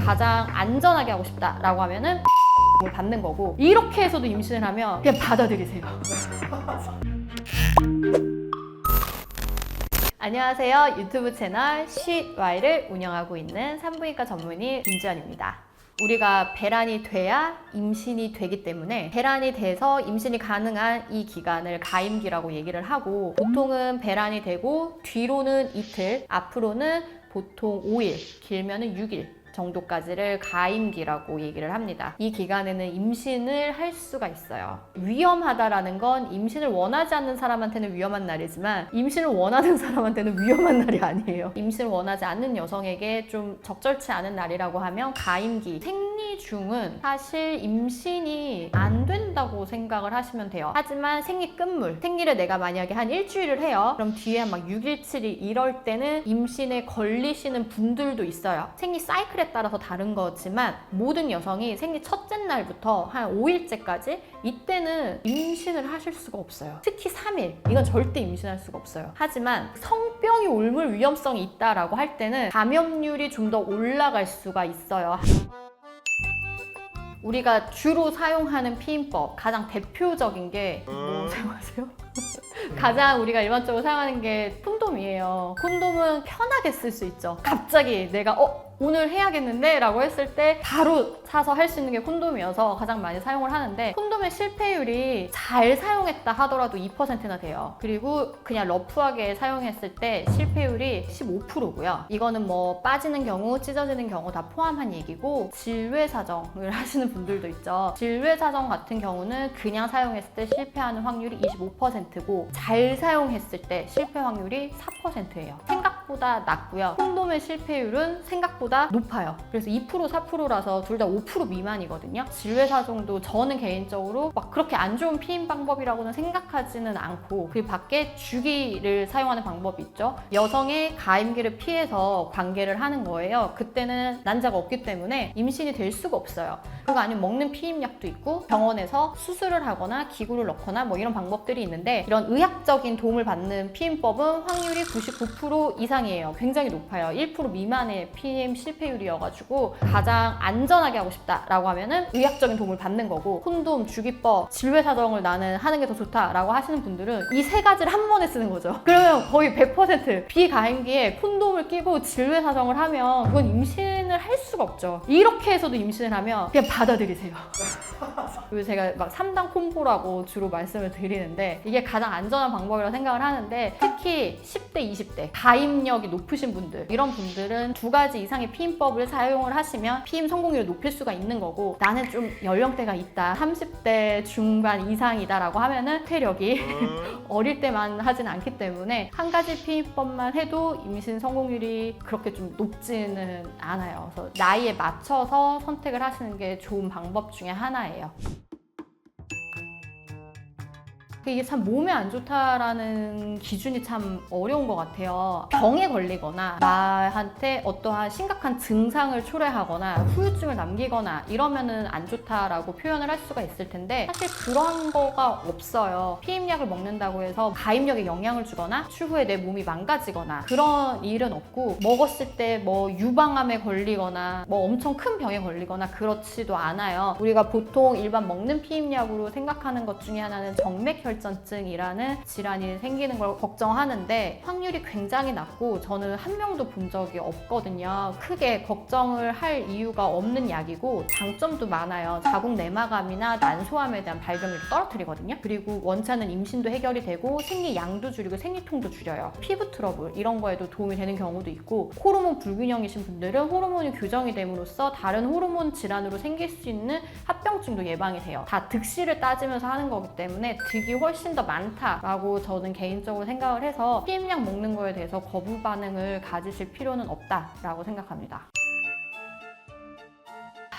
가장 안전하게 하고 싶다라고 하면은 을 받는 거고, 이렇게 해서도 임신을 하면 그냥 받아들이세요. 안녕하세요. 유튜브 채널 쉿와이를 운영하고 있는 산부인과 전문의 김지연입니다. 우리가 배란이 돼야 임신이 되기 때문에 배란이 돼서 임신이 가능한 이 기간을 가임기라고 얘기를 하고, 보통은 배란이 되고 뒤로는 이틀, 앞으로는 보통 5일, 길면은 6일 정도까지를 가임기라고 얘기를 합니다. 이 기간에는 임신을 할 수가 있어요. 위험하다라는 건 임신을 원하지 않는 사람한테는 위험한 날이지만 임신을 원하는 사람한테는 위험한 날이 아니에요. 임신을 원하지 않는 여성에게 좀 적절치 않은 날이라고 하면 가임기. 생리 중은 사실 임신이 안 된다고 생각을 하시면 돼요. 하지만 생리 끝물, 생리를 내가 만약에 한 일주일을 해요. 그럼 뒤에 막 6일, 7일 이럴 때는 임신에 걸리시는 분들도 있어요. 생리 사이클에 따라서 다른 거지만 모든 여성이 생리 첫째 날부터 한 5일째까지 이때는 임신을 하실 수가 없어요. 특히 3일, 이건 절대 임신할 수가 없어요. 하지만 성병이 옮을 위험성이 있다라고 할 때는 감염률이 좀 더 올라갈 수가 있어요. 우리가 주로 사용하는 피임법, 가장 대표적인 게 뭐 사용하세요? 가장 우리가 일반적으로 사용하는 게 콘돔이에요. 콘돔은 편하게 쓸 수 있죠. 갑자기 내가 오늘 해야겠는데? 라고 했을 때 바로 사서 할 수 있는 게 콘돔이어서 가장 많이 사용을 하는데, 콘돔의 실패율이 잘 사용했다 하더라도 2%나 돼요. 그리고 그냥 러프하게 사용했을 때 실패율이 15%고요. 이거는 뭐 빠지는 경우, 찢어지는 경우 다 포함한 얘기고, 질외사정을 하시는 분들도 있죠. 질외사정 같은 경우는 그냥 사용했을 때 실패하는 확률이 25%고 잘 사용했을 때 실패 확률이 4%예요. 생각보다 낮고요. 콘돔의 실패율은 생각보다 높아요. 그래서 2%, 4%라서 둘 다 5% 미만이거든요. 질외사정도 저는 개인적으로 막 그렇게 안 좋은 피임 방법이라고는 생각하지는 않고, 그 밖에 주기를 사용하는 방법이 있죠. 여성의 가임기를 피해서 관계를 하는 거예요. 그때는 난자가 없기 때문에 임신이 될 수가 없어요. 그거 아니면 먹는 피임약도 있고, 병원에서 수술을 하거나 기구를 넣거나 뭐 이런 방법들이 있는데, 이런 의학적인 도움을 받는 피임법은 확률이 99% 이상이에요. 굉장히 높아요. 1% 미만의 피임 실패율이어가지고 가장 안전하게 하고 싶다라고 하면은 의학적인 도움을 받는 거고, 콘돔, 주기법, 질외사정을 나는 하는 게 더 좋다라고 하시는 분들은 이 세 가지를 한 번에 쓰는 거죠. 그러면 거의 100% 비가임기에 콘돔을 끼고 질외사정을 하면 그건 임신을 할 수가 없죠. 이렇게 해서도 임신을 하면 그냥 받아들이세요. 그리고 제가 막 3단 콤보라고 주로 말씀을 드리는데, 이게 가장 안전한 방법이라고 생각을 하는데, 특히 10대, 20대 가임력이 높으신 분들, 이런 분들은 2가지 이상의 피임법을 사용을 하시면 피임 성공률을 높일 수가 있는 거고, 나는 좀 연령대가 있다, 30대 중반 이상이다 라고 하면은 퇴력이 어릴 때만 하진 않기 때문에 한 가지 피임법만 해도 임신 성공률이 그렇게 좀 높지는 않아요. 그래서 나이에 맞춰서 선택을 하시는 게 좋은 방법 중에 하나예요. 이게 참 몸에 안 좋다라는 기준이 참 어려운 것 같아요. 병에 걸리거나 나한테 어떠한 심각한 증상을 초래하거나 후유증을 남기거나 이러면은 안 좋다라고 표현을 할 수가 있을 텐데, 사실 그런 거가 없어요. 피임약을 먹는다고 해서 가임력에 영향을 주거나 추후에 내 몸이 망가지거나 그런 일은 없고, 먹었을 때 뭐 유방암에 걸리거나 뭐 엄청 큰 병에 걸리거나 그렇지도 않아요. 우리가 보통 일반 먹는 피임약으로 생각하는 것 중에 하나는 정맥혈전증이라는 질환이 생기는 걸 걱정하는데, 확률이 굉장히 낮고 저는 한 명도 본 적이 없거든요. 크게 걱정을 할 이유가 없는 약이고, 장점도 많아요. 자궁 내막암이나 난소암에 대한 발병률을 떨어뜨리거든요. 그리고 원치않은 임신도 해결이 되고, 생리 양도 줄이고 생리통도 줄여요. 피부 트러블 이런 거에도 도움이 되는 경우도 있고, 호르몬 불균형이신 분들은 호르몬이 교정이 됨으로써 다른 호르몬 질환으로 생길 수 있는 합병증도 예방이 돼요. 다 득실을 따지면서 하는 거기 때문에 득이 훨씬 더 많다라고 저는 개인적으로 생각을 해서 피임약 먹는 거에 대해서 거부 반응을 가지실 필요는 없다라고 생각합니다.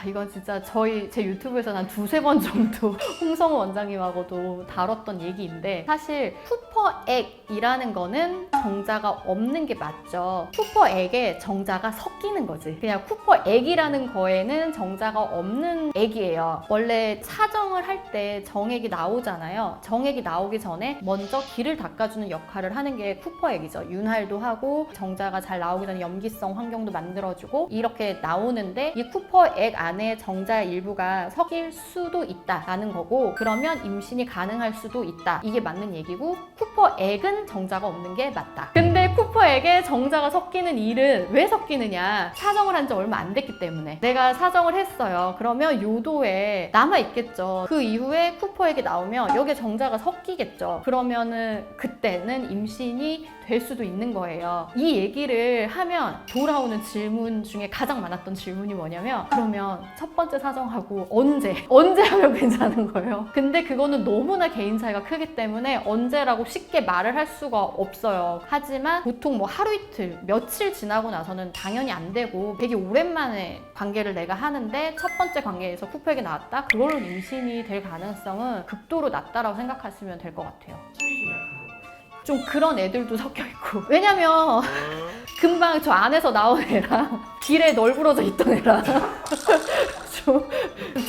이건 진짜 제 유튜브에서 한 두세 번 정도 홍성우 원장님하고도 다뤘던 얘기인데, 사실 푸퍼액이라는 거는 정자가 없는 게 맞죠. 푸퍼액에 정자가 섞이는 거지. 그냥 푸퍼액이라는 거에는 정자가 없는 액이에요. 원래 사정을 할 때 정액이 나오잖아요. 정액이 나오기 전에 먼저 기를 닦아주는 역할을 하는 게 푸퍼액이죠. 윤활도 하고 정자가 잘 나오기 전에 염기성 환경도 만들어주고 이렇게 나오는데, 이 푸퍼액 안에 정자 일부가 섞일 수도 있다라는 거고, 그러면 임신이 가능할 수도 있다. 이게 맞는 얘기고, 쿠퍼액은 정자가 없는 게 맞다. 근데 쿠퍼액에 정자가 섞이는 일은 왜 섞이느냐? 사정을 한 지 얼마 안 됐기 때문에. 내가 사정을 했어요. 그러면 요도에 남아있겠죠. 그 이후에 쿠퍼액이 나오면 여기에 정자가 섞이겠죠. 그러면은 그때는 임신이 될 수도 있는 거예요. 이 얘기를 하면 돌아오는 질문 중에 가장 많았던 질문이 뭐냐면, 그러면 첫 번째 사정하고 언제 하면 괜찮은 거예요. 근데 그거는 너무나 개인 차이가 크기 때문에 언제라고 쉽게 말을 할 수가 없어요. 하지만 보통 뭐 하루 이틀, 며칠 지나고 나서는 당연히 안 되고, 되게 오랜만에 관계를 내가 하는데 첫 번째 관계에서 쿠퍼액이 나왔다? 그걸로 임신이 될 가능성은 극도로 낮다라고 생각하시면 될 것 같아요. 좀 그런 애들도 섞여 있고, 왜냐면 금방 저 안에서 나온 애랑 길에 널브러져 있던 애랑 좀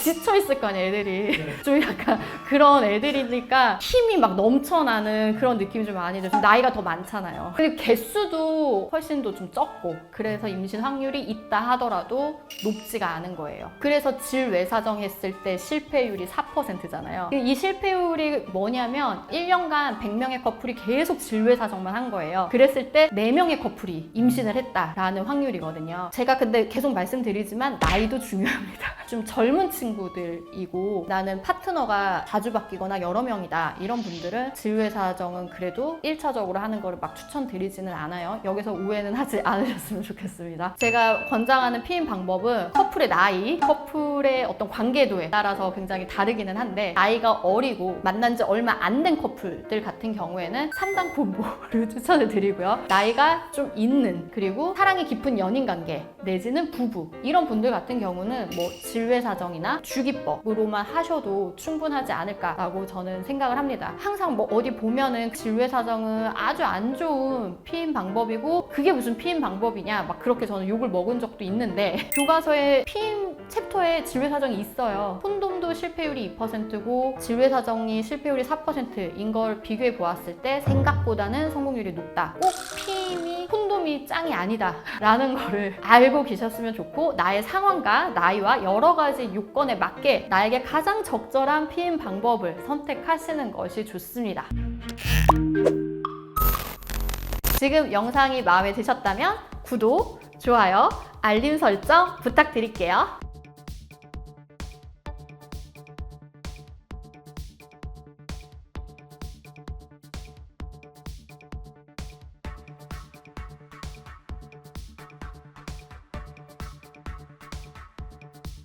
지쳐있을 거 아니야, 애들이. 좀 약간 그런 애들이니까 힘이 막 넘쳐나는 그런 느낌이 좀 많이 들어요. 나이가 더 많잖아요. 그리고 개수도 훨씬 더 좀 적고, 그래서 임신 확률이 있다 하더라도 높지가 않은 거예요. 그래서 질외사정 했을 때 실패율이 4%잖아요. 이 실패율이 뭐냐면 1년간 100명의 커플이 계속 질외사정만 한 거예요. 그랬을 때 4명의 커플이 임신을 했다라는 확률이거든요. 제가 근데 계속 말씀드리지만 나이도 중요합니다. 좀 젊은 친구들이고 나는 파트너가 자주 바뀌거나 여러 명이다, 이런 분들은 질외사정은 그래도 1차적으로 하는 거를 막 추천드리지는 않아요. 여기서 오해는 하지 않으셨으면 좋겠습니다. 제가 권장하는 피임 방법은 커플의 나이, 커플의 어떤 관계도에 따라서 굉장히 다르기는 한데, 나이가 어리고 만난 지 얼마 안 된 커플들 같은 경우에는 3단 콤보를 추천을 드리고요. 나이가 좀 있는, 그리고 사랑이 깊은 연인 관계 내지는 부부, 이런 분들 같은 경우는 뭐 질외사정이나 주기법으로만 하셔도 충분하지 않을까라고 저는 생각을 합니다. 항상 뭐 어디 보면은 질외사정은 아주 안 좋은 피임 방법이고, 그게 무슨 피임 방법이냐 막 그렇게 저는 욕을 먹은 적도 있는데, 교과서에 피임 챕터에 질외사정이 있어요. 콘돔도 실패율이 2%고 질외사정이 실패율이 4%인 걸 비교해 보았을 때 생각보다는 성공률이 높다. 꼭 피임이 콘돔이 짱이 아니다 라는 거를 알고 계셨으면 좋고, 나의 상황과 나이와 여러 가지 요건에 맞게 나에게 가장 적절한 피임 방법을 선택하시는 것이 좋습니다. 지금 영상이 마음에 드셨다면 구독, 좋아요, 알림 설정 부탁드릴게요.